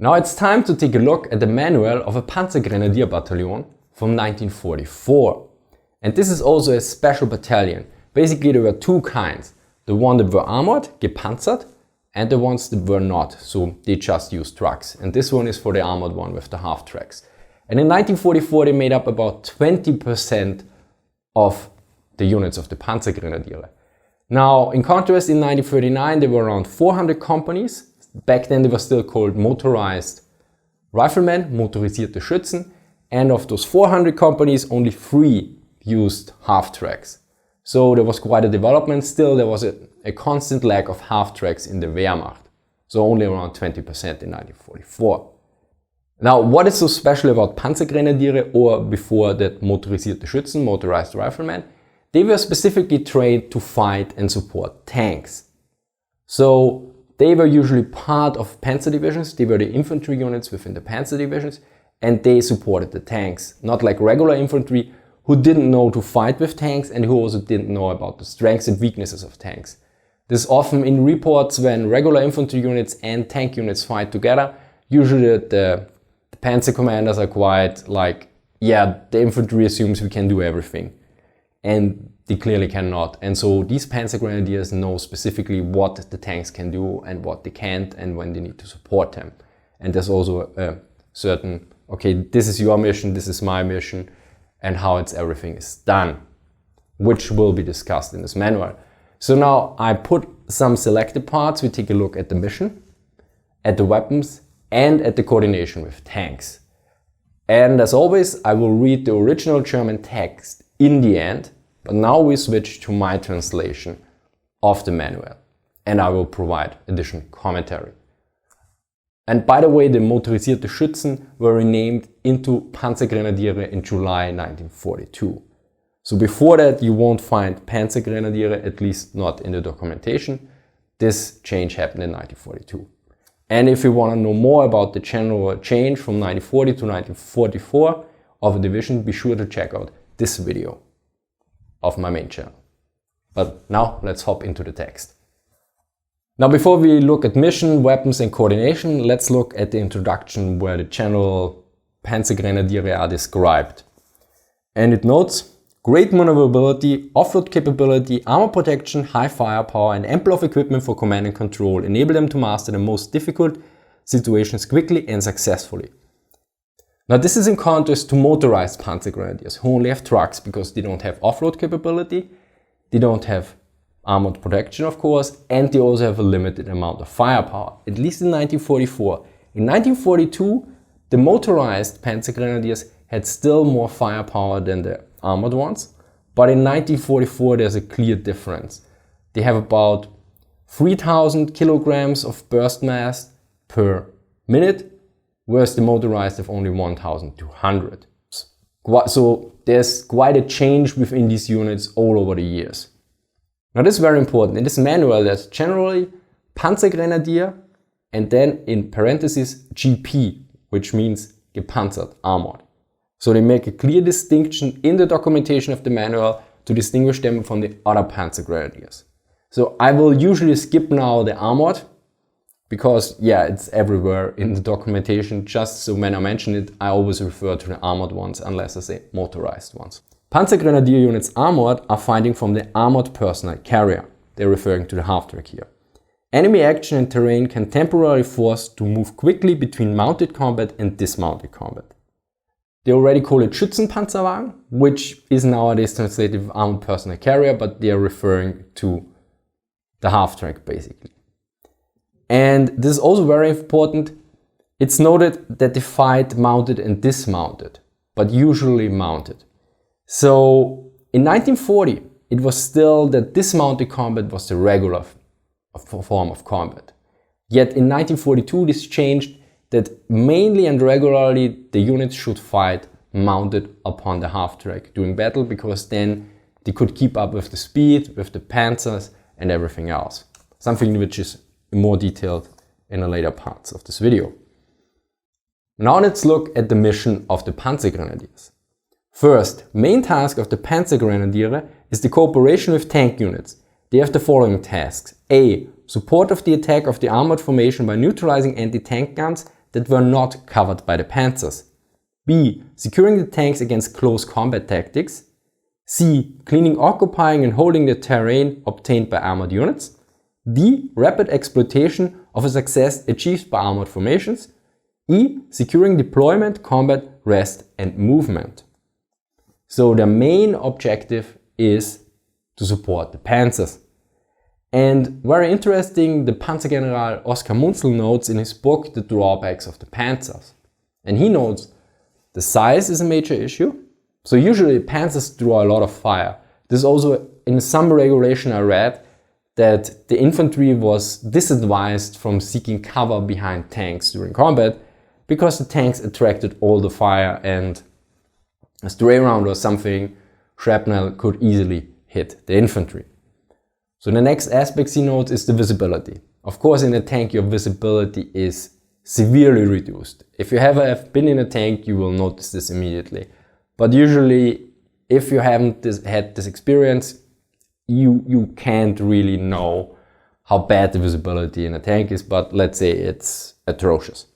Now it's time to take a look at the manual of a Panzergrenadier-Battaillon from 1944. And this is also a special battalion. Basically there were two kinds. The ones that were armored, gepanzert, and the ones that were not, so they just used trucks. And this one is for the armored one with the half tracks. And in 1944 they made up about 20% of the units of the Panzergrenadiere. Now in contrast, in 1939 there were around 400 companies. Back then they were still called motorized riflemen, motorisierte Schützen, and of those 400 companies only 3 used half tracks. So there was quite a development. Still there was a constant lack of half tracks in the Wehrmacht, so only around 20% in 1944. Now what is so special about Panzergrenadiere, or before that motorisierte Schützen, motorized riflemen? They were specifically trained to fight and support tanks. So they were usually part of Panzer divisions. They were the infantry units within the Panzer divisions, and they supported the tanks. Not like regular infantry who didn't know to fight with tanks and who also didn't know about the strengths and weaknesses of tanks. This is often in reports when regular infantry units and tank units fight together. Usually the Panzer commanders are quite like, yeah, the infantry assumes we can do everything. And they clearly cannot. And so these Panzer Grenadiers know specifically what the tanks can do and what they can't, and when they need to support them. And there's also a certain, okay, this is your mission, this is my mission, and how everything is done, which will be discussed in this manual. So now I put some selected parts. We take a look at the mission, at the weapons, and at the coordination with tanks. And as always, I will read the original German text in the end. But now we switch to my translation of the manual, and I will provide additional commentary. And by the way, the motorisierte Schützen were renamed into Panzergrenadiere in July 1942. So before that you won't find Panzergrenadiere, at least not in the documentation. This change happened in 1942. And if you want to know more about the general change from 1940 to 1944 of a division, be sure to check out this video of my main channel. But now let's hop into the text. Now before we look at mission, weapons and coordination, let's look at the introduction where the general Panzergrenadiere are described. And it notes: great maneuverability, off-road capability, armor protection, high firepower and ample of equipment for command and control enable them to master the most difficult situations quickly and successfully. Now this is in contrast to motorized Panzergrenadiers, who only have trucks because they don't have off-road capability, they don't have armored protection of course, and they also have a limited amount of firepower, at least in 1944. In 1942, the motorized Panzergrenadiers had still more firepower than the armored ones, but in 1944 there's a clear difference. They have about 3,000 kilograms of burst mass per minute, whereas the motorized have only 1,200. So there's quite a change within these units all over the years. Now this is very important. In this manual there's generally Panzergrenadier and then in parentheses GP, which means gepanzert, armored. So they make a clear distinction in the documentation of the manual to distinguish them from the other Panzergrenadiers. So I will usually skip now the armored, because yeah, it's everywhere in the documentation. Just so when I mention it, I always refer to the armored ones unless I say motorized ones. Panzergrenadier units armored are fighting from the armored personnel carrier. They're referring to the half-track here. Enemy action and terrain can temporarily force to move quickly between mounted combat and dismounted combat. They already call it Schützenpanzerwagen, which is nowadays translated with armored personnel carrier, but they are referring to the half-track basically. And this is also very important. It's noted that they fight mounted and dismounted, but usually mounted. So in 1940, it was still that dismounted combat was the regular form of combat. Yet in 1942, this changed that mainly and regularly the units should fight mounted upon the half-track during battle, because then they could keep up with the speed, with the panzers and everything else. Something which is more detailed in the later parts of this video. Now let's look at the mission of the Panzergrenadiers. First, main task of the Panzergrenadiere is the cooperation with tank units. They have the following tasks: A. Support of the attack of the armored formation by neutralizing anti-tank guns, that were not covered by the Panzers. B. Securing the tanks against close combat tactics. C. Cleaning, occupying and holding the terrain obtained by armored units. D. Rapid exploitation of a success achieved by armored formations. E. Securing deployment, combat, rest and movement. So the main objective is to support the Panzers. And very interesting, the Panzergeneral Oskar Munzel notes in his book the drawbacks of the Panzers. And he notes the size is a major issue. So usually Panzers draw a lot of fire. There's also in some regulation I read that the infantry was disadvised from seeking cover behind tanks during combat because the tanks attracted all the fire, and a stray round or something, shrapnel could easily hit the infantry. So the next aspect he notes is the visibility. Of course, in a tank your visibility is severely reduced. If you have been in a tank, you will notice this immediately. But usually, if you haven't had this experience, you can't really know how bad the visibility in a tank is, but let's say it's atrocious.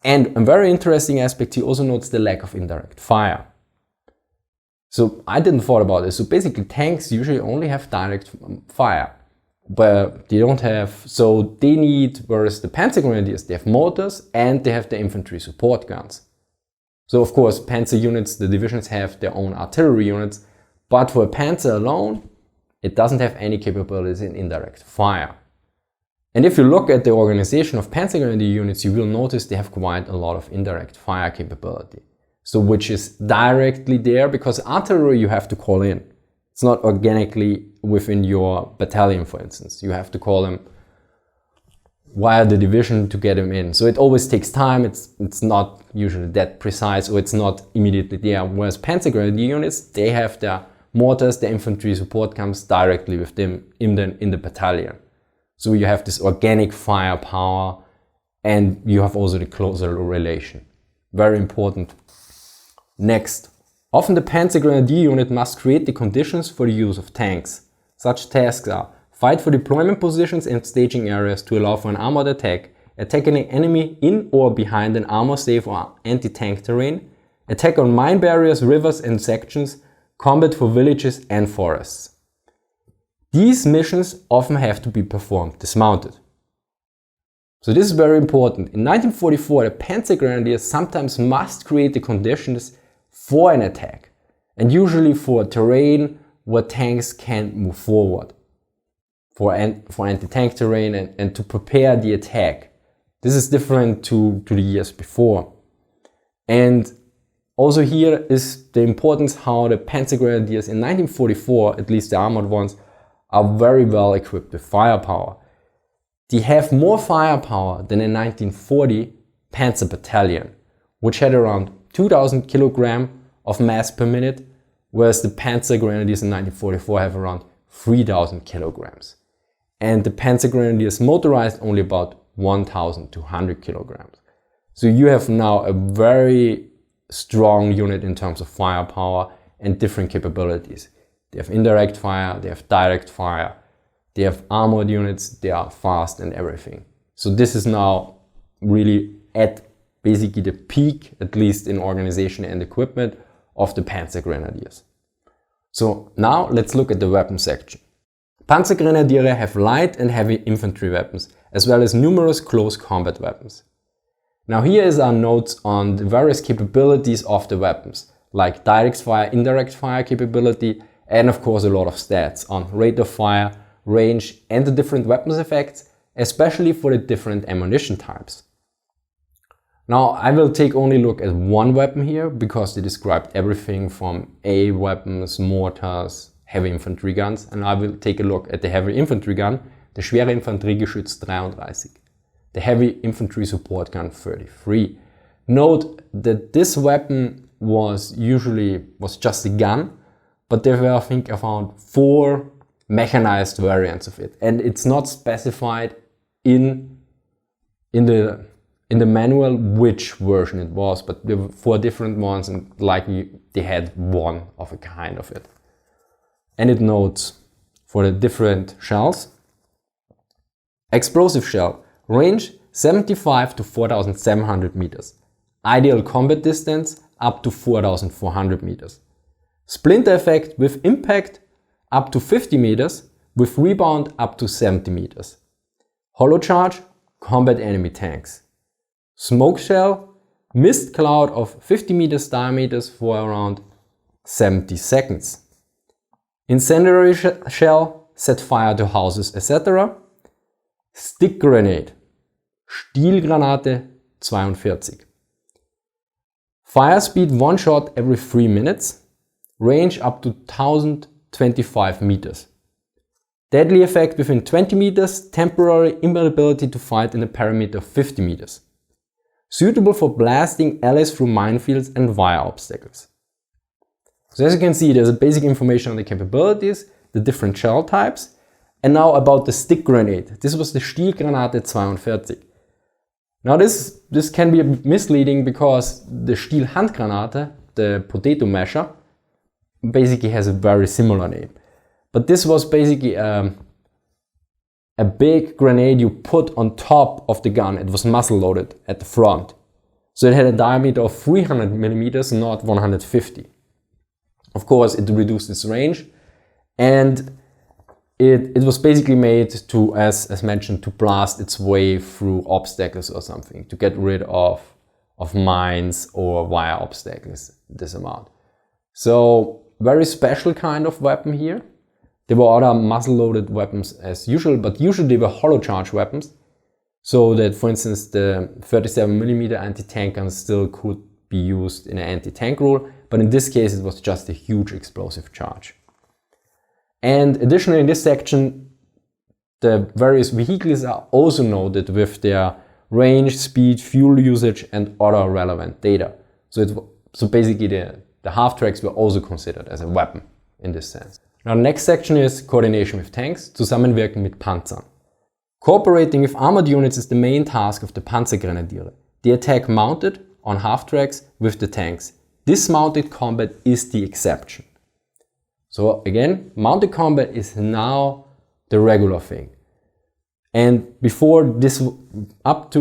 And a very interesting aspect, he also notes the lack of indirect fire. So I didn't thought about this. So basically tanks usually only have direct fire, but they don't have, so they need, whereas the Panzergrenadiers, they have mortars and they have the infantry support guns. So of course Panzer units, the divisions have their own artillery units, but for a Panzer alone, it doesn't have any capabilities in indirect fire. And if you look at the organization of Panzergrenadier units, you will notice they have quite a lot of indirect fire capability. So which is directly there, because artillery you have to call in. It's not organically within your battalion, for instance. You have to call them via the division to get them in. So it always takes time. It's not usually that precise, or it's not immediately there. Whereas Panzergrenadier units, they have their mortars, the infantry support comes directly with them in the battalion. So you have this organic firepower, and you have also the closer relation. Very important. Next, often the Panzergrenadier unit must create the conditions for the use of tanks. Such tasks are: fight for deployment positions and staging areas to allow for an armored attack, attack an enemy in or behind an armor-safe or anti-tank terrain, attack on mine barriers, rivers and sections, combat for villages and forests. These missions often have to be performed dismounted. So this is very important. In 1944, the Panzergrenadiers sometimes must create the conditions for an attack, and usually for terrain where tanks can't move forward, for anti-tank terrain and to prepare the attack. This is different to the years before. And also here is the importance how the Panzergrenadiers in 1944, at least the armored ones, are very well equipped with firepower. They have more firepower than a 1940 Panzer battalion, which had around 2,000 kilograms of mass per minute, whereas the Panzergrenadiers in 1944 have around 3,000 kilograms. And the Panzergrenadiers motorized only about 1,200 kilograms. So you have now a very strong unit in terms of firepower and different capabilities. They have indirect fire, they have direct fire, they have armored units, they are fast and everything. So this is now really at basically the peak, at least in organization and equipment, of the Panzergrenadiers. So now let's look at the weapon section. Panzergrenadiere have light and heavy infantry weapons, as well as numerous close combat weapons. Now here is our notes on the various capabilities of the weapons, like direct fire, indirect fire capability, and of course a lot of stats on rate of fire, range and the different weapons effects, especially for the different ammunition types. Now I will take only look at one weapon here because they described everything from A weapons, mortars, heavy infantry guns, and I will take a look at the heavy infantry gun, the schwere Infantergiegeschütz 33, the heavy infantry support gun 33. Note that this weapon was just a gun, but there were I think around 4 mechanized variants of it, and it's not specified in the manual which version it was, but there were 4 different ones, and likely they had one of a kind of it. And it notes for the different shells: explosive shell, range 75 to 4,700 meters. Ideal combat distance up to 4,400 meters. Splinter effect with impact up to 50 meters, with rebound up to 70 meters. Hollow charge, combat enemy tanks. Smoke shell, mist cloud of 50 meters diameters for around 70 seconds. Incendiary shell, set fire to houses, etc. Stick grenade, Stielgranate 42. Fire speed 1 shot every 3 minutes, range up to 1025 meters. Deadly effect within 20 meters, temporary immobility to fight in a perimeter of 50 meters. Suitable for blasting allies through minefields and wire obstacles. So as you can see, there's a basic information on the capabilities, the different shell types, and now about the stick grenade. This was the Stielgranate 42. Now this can be a bit misleading because the Stielhandgranate, the potato masher, basically has a very similar name. But this was basically a big grenade you put on top of the gun. It was muzzle loaded at the front. So it had a diameter of 300 millimeters, not 150. Of course, it reduced its range, and it was basically made to, as mentioned, to blast its way through obstacles or something, to get rid of mines or wire obstacles, this amount. So very special kind of weapon here. There were other muzzle-loaded weapons as usual, but usually they were hollow charge weapons, so that, for instance, the 37mm anti-tank gun still could be used in an anti-tank role, but in this case it was just a huge explosive charge. And additionally, in this section, the various vehicles are also noted with their range, speed, fuel usage, and other relevant data. So basically the half-tracks were also considered as a weapon in this sense. Now the next section is coordination with tanks, Zusammenwirken mit Panzern. Cooperating with armored units is the main task of the Panzergrenadiere. They attack mounted on half-tracks with the tanks. Dismounted combat is the exception. So again, mounted combat is now the regular thing. And before this, up to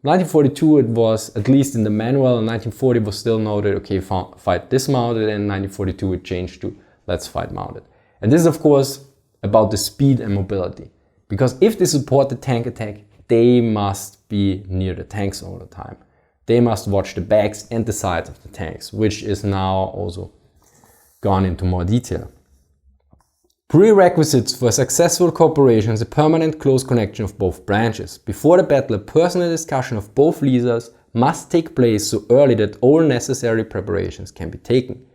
1942, it was, at least in the manual, in 1940 was still noted, okay, fight dismounted, and in 1942 it changed to let's fight mounted. And this is of course about the speed and mobility. Because if they support the tank attack, they must be near the tanks all the time. They must watch the backs and the sides of the tanks, which is now also gone into more detail. Prerequisites for successful cooperation is a permanent close connection of both branches. Before the battle, a personal discussion of both leaders must take place so early that all necessary preparations can be taken.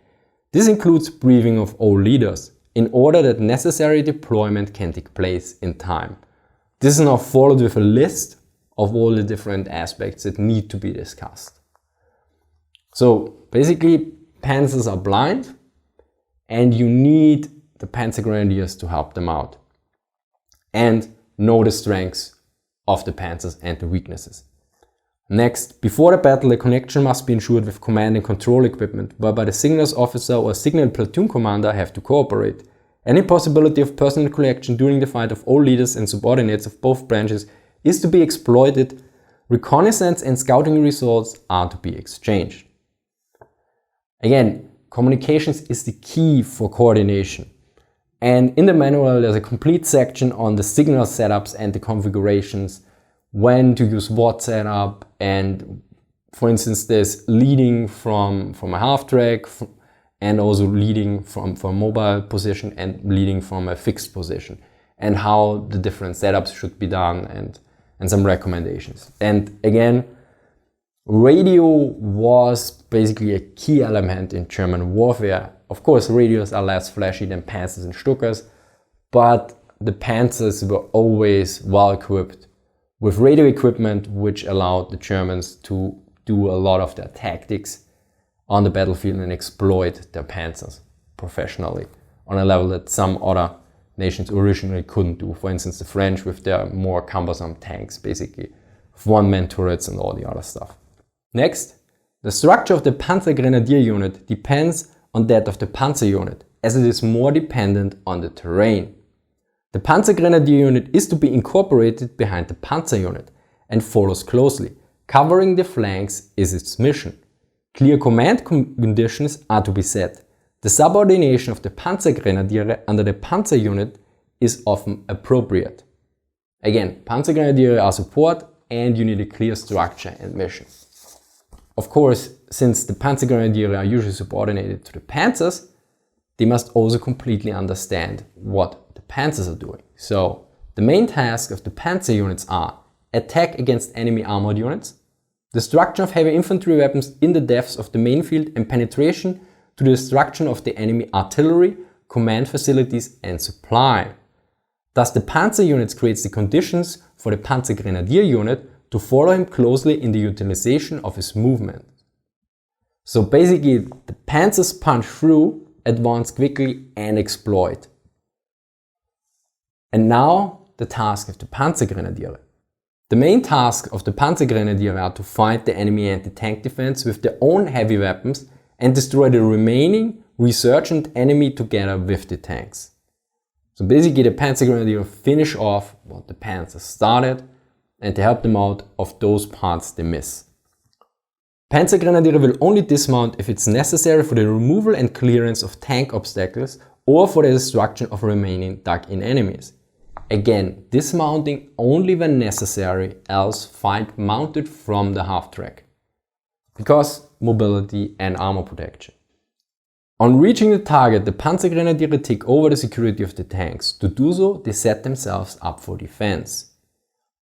This includes briefing of all leaders, in order that necessary deployment can take place in time. This is now followed with a list of all the different aspects that need to be discussed. So basically, panzers are blind, and you need the Panzergrenadiers to help them out and know the strengths of the panzers and the weaknesses. Next, before the battle, a connection must be ensured with command and control equipment, whereby the signals officer or signal platoon commander have to cooperate. Any possibility of personal connection during the fight of all leaders and subordinates of both branches is to be exploited. Reconnaissance and scouting results are to be exchanged. Again, communications is the key for coordination. And in the manual, there's a complete section on the signal setups and the configurations, when to use what setup, and for instance, there's leading from a half track and also leading from a mobile position and leading from a fixed position, and how the different setups should be done, and some recommendations. And again, radio was basically a key element in German warfare. Of course, radios are less flashy than Panzers and Stukas, but the Panzers were always well equipped with radio equipment, which allowed the Germans to do a lot of their tactics on the battlefield and exploit their Panzers professionally on a level that some other nations originally couldn't do. For instance, the French with their more cumbersome tanks, basically, with one-man turrets and all the other stuff. Next, the structure of the Panzergrenadier unit depends on that of the Panzer unit, as it is more dependent on the terrain. The Panzergrenadier unit is to be incorporated behind the Panzer unit, and follows closely. Covering the flanks is its mission. Clear command conditions are to be set. The subordination of the Panzergrenadiere under the Panzer unit is often appropriate. Again, Panzergrenadiere are support and you need a clear structure and mission. Of course, since the Panzergrenadiere are usually subordinated to the Panzers, they must also completely understand what the Panzers are doing. So, the main tasks of the Panzer units are attack against enemy armored units, destruction of heavy infantry weapons in the depths of the main field and penetration to the destruction of the enemy artillery, command facilities and supply. Thus the Panzer units creates the conditions for the Panzergrenadier unit to follow him closely in the utilization of his movement. So basically the Panzers punch through, advance quickly and exploit. And now the task of the Panzergrenadiere. The main task of the Panzergrenadiere are to fight the enemy anti-tank defense with their own heavy weapons and destroy the remaining resurgent enemy together with the tanks. So basically the Panzergrenadiere finish off what the Panzer started and to help them out of those parts they miss. Panzergrenadiere will only dismount if it's necessary for the removal and clearance of tank obstacles or for the destruction of remaining dug-in enemies. Again, dismounting only when necessary, else fight mounted from the half-track. Because mobility and armor protection. On reaching the target, the Panzergrenadiere take over the security of the tanks. To do so, they set themselves up for defense.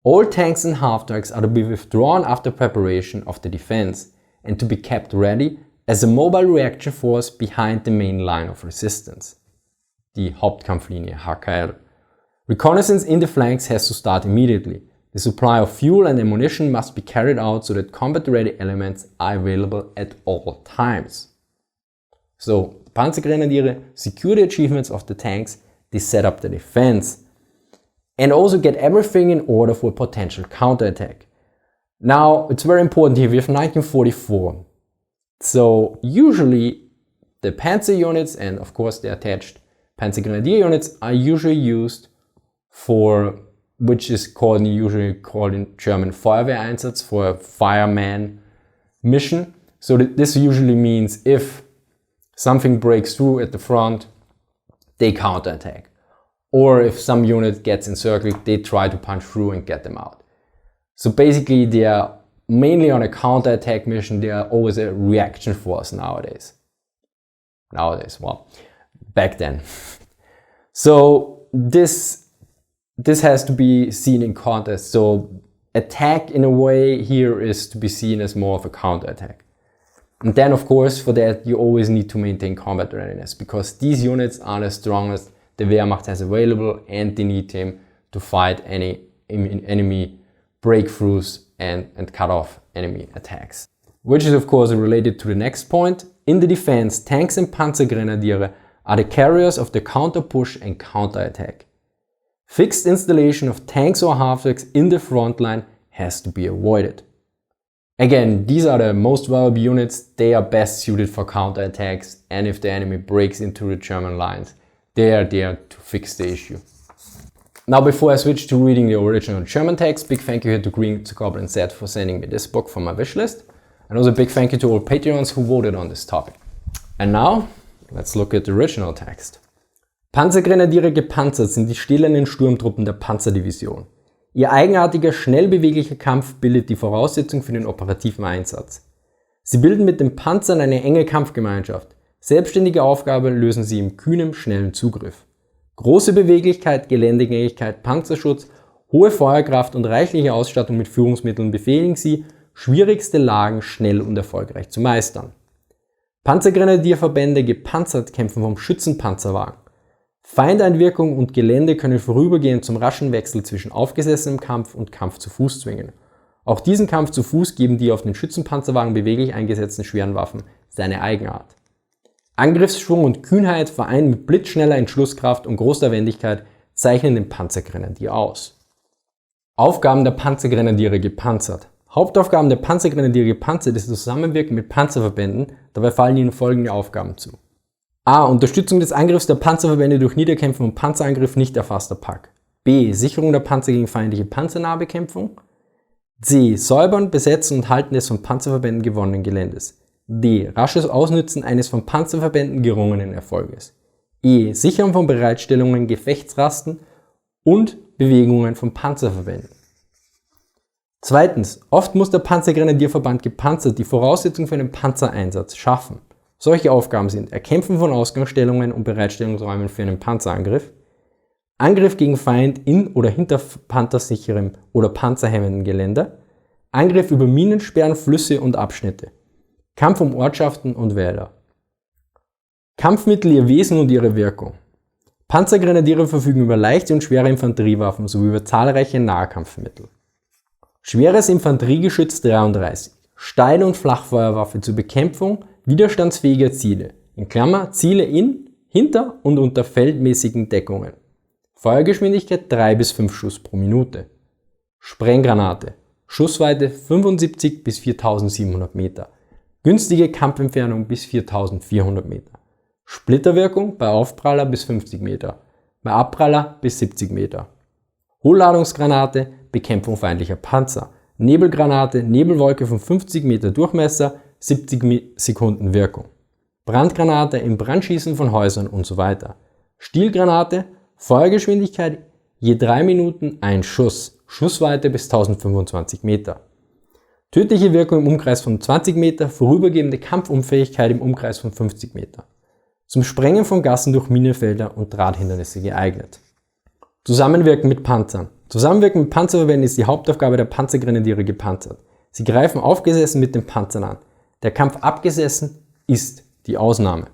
All tanks and half-tracks are to be withdrawn after preparation of the defense and to be kept ready as a mobile reaction force behind the main line of resistance, the Hauptkampflinie HKL. Reconnaissance in the flanks has to start immediately. The supply of fuel and ammunition must be carried out so that combat-ready elements are available at all times. So, the Panzergrenadiere secure the achievements of the tanks, they set up the defense, and also get everything in order for a potential counterattack. Now, it's very important here, we have 1944. So, usually the Panzer units and of course the attached Panzergrenadier units are usually used for, which is usually called in German Feuerwehreinsatz, for a fireman mission. So this usually means if something breaks through at the front, they counterattack. Or if some unit gets encircled, they try to punch through and get them out. So basically they are mainly on a counterattack mission, they are always a reaction force nowadays. Well, back then. So this has to be seen in context. So attack in a way here is to be seen as more of a counterattack. And then of course for that you always need to maintain combat readiness because these units are the strongest the Wehrmacht has available and they need them to fight any enemy breakthroughs and cut off enemy attacks. Which is of course related to the next point. In the defense, tanks and Panzergrenadiere are the carriers of the counter-push and counter-attack. Fixed installation of tanks or half-tracks in the front line has to be avoided. Again, these are the most valuable units, they are best suited for counterattacks and if the enemy breaks into the German lines, they are there to fix the issue. Now before I switch to reading the original German text, big thank you here to Green Goblin Z for sending me this book from my wishlist. And also a big thank you to all Patreons who voted on this topic. And now, let's look at the original text. Panzergrenadiere gepanzert sind die stählernen Sturmtruppen der Panzerdivision. Ihr eigenartiger, schnell beweglicher Kampf bildet die Voraussetzung für den operativen Einsatz. Sie bilden mit den Panzern eine enge Kampfgemeinschaft. Selbstständige Aufgabe lösen sie im kühnen, schnellen Zugriff. Große Beweglichkeit, Geländegängigkeit, Panzerschutz, hohe Feuerkraft und reichliche Ausstattung mit Führungsmitteln befähigen sie, schwierigste Lagen schnell und erfolgreich zu meistern. Panzergrenadierverbände gepanzert kämpfen vom Schützenpanzerwagen. Feindeinwirkung und Gelände können vorübergehend zum raschen Wechsel zwischen aufgesessenem Kampf und Kampf zu Fuß zwingen. Auch diesen Kampf zu Fuß geben die auf den Schützenpanzerwagen beweglich eingesetzten schweren Waffen seine Eigenart. Angriffsschwung und Kühnheit vereint mit blitzschneller Entschlusskraft und großer Wendigkeit zeichnen den Panzergrenadier aus. Aufgaben der Panzergrenadiere gepanzert. Hauptaufgaben der Panzergrenadiere gepanzert ist das Zusammenwirken mit Panzerverbänden, dabei fallen ihnen folgende Aufgaben zu. A. Unterstützung des Angriffs der Panzerverbände durch Niederkämpfen und Panzerangriff nicht erfasster Pack. B. Sicherung der Panzer gegen feindliche Panzernahbekämpfung. C. Säubern, Besetzen und Halten des von Panzerverbänden gewonnenen Geländes. D. Rasches Ausnützen eines von Panzerverbänden gerungenen Erfolges. E. Sichern von Bereitstellungen, Gefechtsrasten und Bewegungen von Panzerverbänden. Zweitens. Oft muss der Panzergrenadierverband gepanzert die Voraussetzung für einen Panzereinsatz schaffen. Solche Aufgaben sind Erkämpfen von Ausgangsstellungen und Bereitstellungsräumen für einen Panzerangriff, Angriff gegen Feind in oder hinter panzersicherem oder panzerhemmenden Gelände, Angriff über Minensperren, Flüsse und Abschnitte, Kampf um Ortschaften und Wälder. Kampfmittel, ihr Wesen und ihre Wirkung. Panzergrenadiere verfügen über leichte und schwere Infanteriewaffen sowie über zahlreiche Nahkampfmittel. Schweres Infanteriegeschütz 33. Steil- und Flachfeuerwaffe zur Bekämpfung widerstandsfähiger Ziele, in Klammer Ziele in, hinter und unter feldmäßigen Deckungen. Feuergeschwindigkeit 3 bis 5 Schuss pro Minute. Sprenggranate. Schussweite 75 bis 4700 Meter. Günstige Kampfentfernung bis 4400 Meter. Splitterwirkung bei Aufpraller bis 50 Meter, bei Abpraller bis 70 Meter. Hohlladungsgranate, Bekämpfung feindlicher Panzer. Nebelgranate, Nebelwolke von 50 Meter Durchmesser, 70 Sekunden Wirkung. Brandgranate im Brandschießen von Häusern und so weiter. Stielgranate, Feuergeschwindigkeit je 3 Minuten 1 Schuss, Schussweite bis 1025 Meter. Tödliche Wirkung im Umkreis von 20 Meter, vorübergehende Kampfunfähigkeit im Umkreis von 50 Meter. Zum Sprengen von Gassen durch Minenfelder und Drahtsthindernisse geeignet. Zusammenwirken mit Panzern. Zusammenwirken mit Panzerverbänden ist die Hauptaufgabe der Panzergrenadiere gepanzert. Sie greifen aufgesessen mit den Panzern an. Der Kampf abgesessen ist die Ausnahme.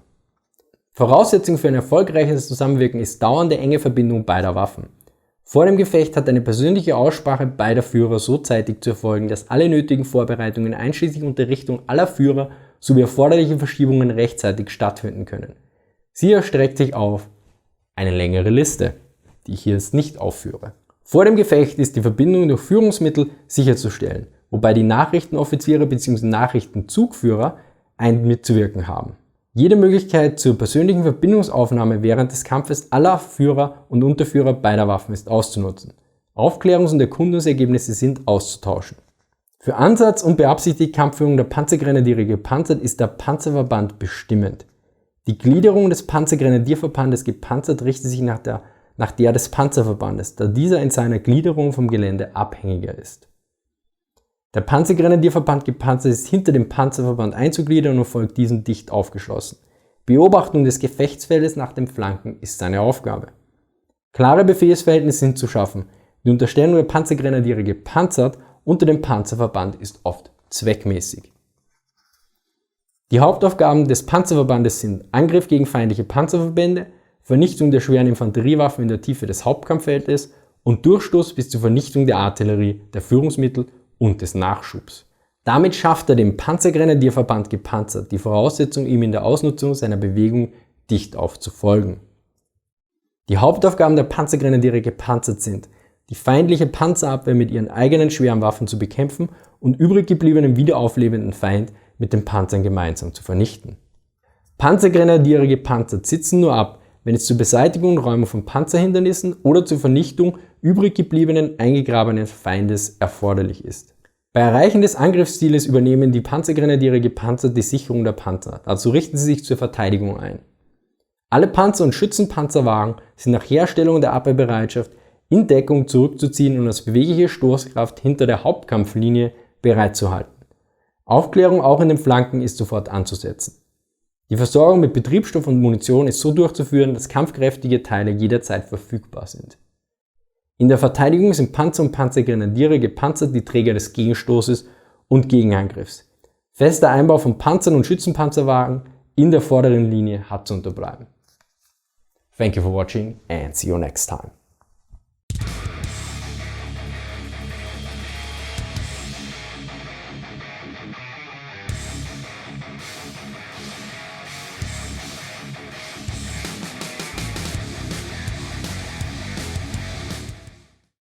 Voraussetzung für ein erfolgreiches Zusammenwirken ist dauernde enge Verbindung beider Waffen. Vor dem Gefecht hat eine persönliche Aussprache beider Führer so zeitig zu erfolgen, dass alle nötigen Vorbereitungen einschließlich Unterrichtung aller Führer sowie erforderliche Verschiebungen rechtzeitig stattfinden können. Sie erstreckt sich auf eine längere Liste, die ich hier jetzt nicht aufführe. Vor dem Gefecht ist die Verbindung durch Führungsmittel sicherzustellen, wobei die Nachrichtenoffiziere bzw. Nachrichtenzugführer mitzuwirken haben. Jede Möglichkeit zur persönlichen Verbindungsaufnahme während des Kampfes aller Führer und Unterführer beider Waffen ist auszunutzen. Aufklärungs- und Erkundungsergebnisse sind auszutauschen. Für Ansatz und beabsichtigte Kampfführung der Panzergrenadiere gepanzert ist der Panzerverband bestimmend. Die Gliederung des Panzergrenadierverbandes gepanzert richtet sich nach der des Panzerverbandes, da dieser in seiner Gliederung vom Gelände abhängiger ist. Der Panzergrenadierverband gepanzert ist hinter dem Panzerverband einzugliedern und folgt diesem dicht aufgeschlossen. Beobachtung des Gefechtsfeldes nach den Flanken ist seine Aufgabe. Klare Befehlsverhältnisse sind zu schaffen. Die Unterstellung der Panzergrenadiere gepanzert unter dem Panzerverband ist oft zweckmäßig. Die Hauptaufgaben des Panzerverbandes sind Angriff gegen feindliche Panzerverbände, Vernichtung der schweren Infanteriewaffen in der Tiefe des Hauptkampffeldes und Durchstoß bis zur Vernichtung der Artillerie, der Führungsmittel und des Nachschubs. Damit schafft er dem Panzergrenadierverband gepanzert die Voraussetzung, ihm in der Ausnutzung seiner Bewegung dicht aufzufolgen. Die Hauptaufgaben der Panzergrenadiere gepanzert sind, die feindliche Panzerabwehr mit ihren eigenen schweren Waffen zu bekämpfen und übrig gebliebenen wiederauflebenden Feind mit den Panzern gemeinsam zu vernichten. Panzergrenadiere gepanzert sitzen nur ab, wenn es zur Beseitigung und Räumung von Panzerhindernissen oder zur Vernichtung übrig gebliebenen eingegrabenen Feindes erforderlich ist. Bei Erreichen des Angriffsziels übernehmen die Panzergrenadiere gepanzert die Sicherung der Panzer. Dazu richten sie sich zur Verteidigung ein. Alle Panzer- und Schützenpanzerwagen sind nach Herstellung der Abwehrbereitschaft in Deckung zurückzuziehen und als bewegliche Stoßkraft hinter der Hauptkampflinie bereitzuhalten. Aufklärung auch in den Flanken ist sofort anzusetzen. Die Versorgung mit Betriebsstoff und Munition ist so durchzuführen, dass kampfkräftige Teile jederzeit verfügbar sind. In der Verteidigung sind Panzer und Panzergrenadiere gepanzert die Träger des Gegenstoßes und Gegenangriffs. Fester Einbau von Panzern und Schützenpanzerwagen in der vorderen Linie hat zu unterbleiben. Thank you for watching and see you next time.